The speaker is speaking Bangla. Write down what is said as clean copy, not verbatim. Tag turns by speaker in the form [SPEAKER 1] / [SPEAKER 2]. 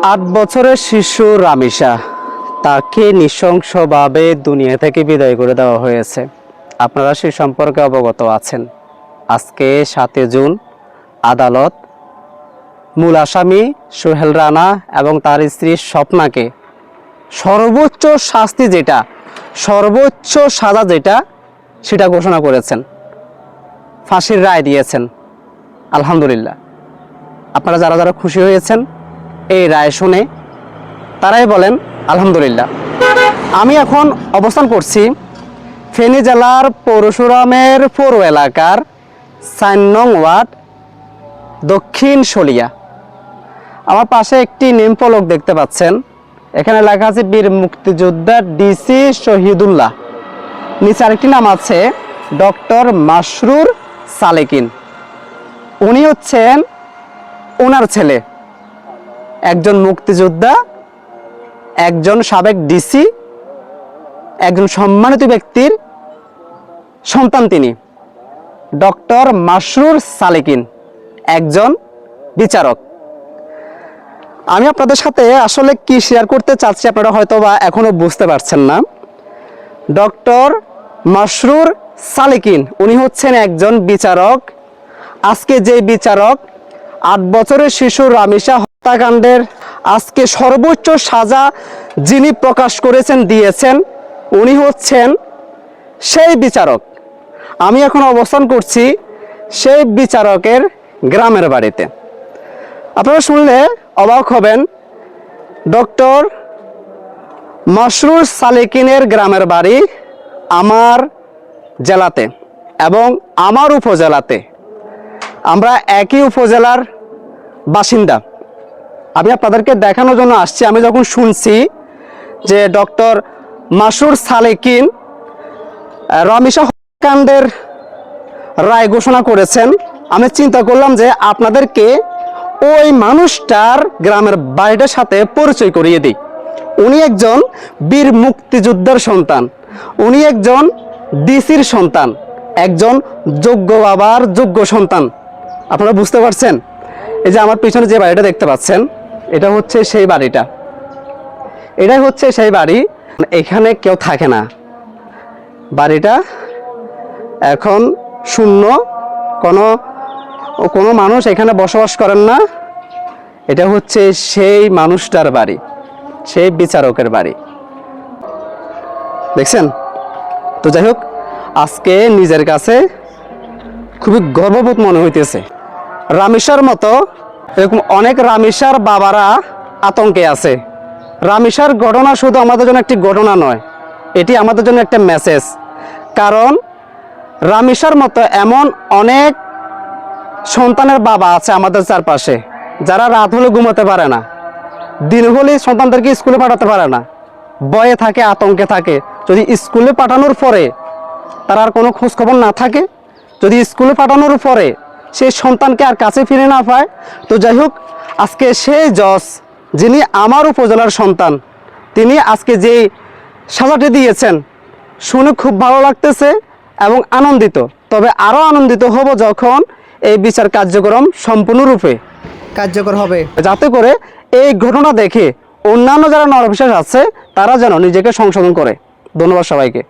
[SPEAKER 1] ৮ বছরের শিশু রামিসা, তাকে নৃশংসভাবে দুনিয়া থেকে বিদায় করে দেওয়া হয়েছে। আপনারা সে সম্পর্কে অবগত আছেন। আজকে ৭ জুন আদালত মূল আসামি সোহেল রানা এবং তার স্ত্রী স্বপ্নাকে সর্বোচ্চ শাস্তি সর্বোচ্চ সাজা সেটা ঘোষণা করেছেন, ফাঁসির রায় দিয়েছেন। আলহামদুলিল্লাহ, আপনারা যারা যারা খুশি হয়েছেন এই রায় শুনে তারাই বলেন আলহামদুলিল্লাহ। আমি এখন অবস্থান করছি ফেনী জেলার পরশুরামের পৌর এলাকার ৪ নং ওয়ার্ড দক্ষিণ শলিয়া। আমার পাশে একটি নেম ফলক দেখতে পাচ্ছেন, এখানে লেখা আছে বীর মুক্তিযোদ্ধা ডিসি শহীদুল্লাহ। নিচে আরেকটি নাম আছে ডক্টর মাসরুর সালেকিন। উনি হচ্ছেন ওনার ছেলে, একজন মুক্তিযোদ্ধা, একজন সাবেক ডিসি, একজন সম্মানিত ব্যক্তির সন্তান। তিনি ডক্টর মাসরুর সালেকিন, একজন বিচারক। আমি আপনাদের সাথে আসলে কি শেয়ার করতে চাচ্ছি আপনারা হয়তো বা এখনো বুঝতে পারছেন না। ডক্টর মাসরুর সালেকিন উনি হচ্ছেন একজন বিচারক। আজকে যে বিচারক ৮ বছরের শিশু রামিসা হত্যাকাণ্ডের আজকে সর্বোচ্চ সাজা যিনি প্রকাশ করেছেন, দিয়েছেন, উনি হচ্ছেন সেই বিচারক। আমি এখন অবস্থান করছি সেই বিচারকের গ্রামের বাড়িতে। আপনারা শুনলে অবাক হবেন, ডক্টর মাসরুর সালেকিনের গ্রামের বাড়ি আমার জেলাতে এবং আমার উপজেলাতে। আমরা একই উপজেলার বাসিন্দা। আমি আপনাদেরকে দেখানোর জন্য আসছি। আমি যখন শুনছি যে ডক্টর মাসরুর সালেকিন রামিসা হত্যাকাণ্ডের রায় ঘোষণা করেছেন, আমি চিন্তা করলাম যে আপনাদেরকে ওই মানুষটার গ্রামের বাড়িটার সাথে পরিচয় করিয়ে দিই। উনি একজন বীর মুক্তিযোদ্ধার সন্তান, উনি একজন ডিসির সন্তান, একজন যোগ্য বাবার যোগ্য সন্তান। আপনারা বুঝতে পারছেন? এই যে আমার পিছনে যে বাড়িটা দেখতে পাচ্ছেন, এটা হচ্ছে সেই বাড়িটা। এটাই হচ্ছে সেই বাড়ি। এখানে কেউ থাকে না, বাড়িটা এখন শূন্য, কোনো মানুষ এখানে বসবাস করেন না। এটা হচ্ছে সেই মানুষটার বাড়ি, সেই বিচারকের বাড়ি। দেখছেন তো? যাই হোক, আজকে নিজের কাছে খুবই গর্ববোধ মনে হইতেছে। রামিসার মতো এরকম অনেক রামিসার বাবারা আতঙ্কে আছে। রামিসার ঘটনা শুধু আমাদের জন্য একটি ঘটনা নয়, এটি আমাদের জন্য একটা মেসেজ। কারণ রামিসার মতো এমন অনেক সন্তানের বাবা আছে আমাদের চারপাশে, যারা রাত হলে ঘুমাতে পারে না, দিন হলে সন্তানদেরকে স্কুলে পাঠাতে পারে না, ভয়ে থাকে, আতঙ্কে থাকে। যদি স্কুলে পাঠানোর পরে তার আর কোনো খোঁজখবর না থাকে, যদি স্কুলে পাঠানোর পরে সেই সন্তানকে আর কাছে ফিরে না পায়, তো যাই হোক, আজকে সেই জজ যিনি আমার উপজেলার সন্তান, তিনি আজকে যে সাজাটি দিয়েছেন শুনে খুব ভালো লাগতেছে এবং আনন্দিত। তবে আরও আনন্দিত হব যখন এই বিচার কার্যক্রম সম্পূর্ণরূপে কার্যকর হবে, যাতে করে এই ঘটনা দেখে অন্যান্য যারা নরবিশ্বাস আছে তারা যেন নিজেকে সংশোধন করে। ধন্যবাদ সবাইকে।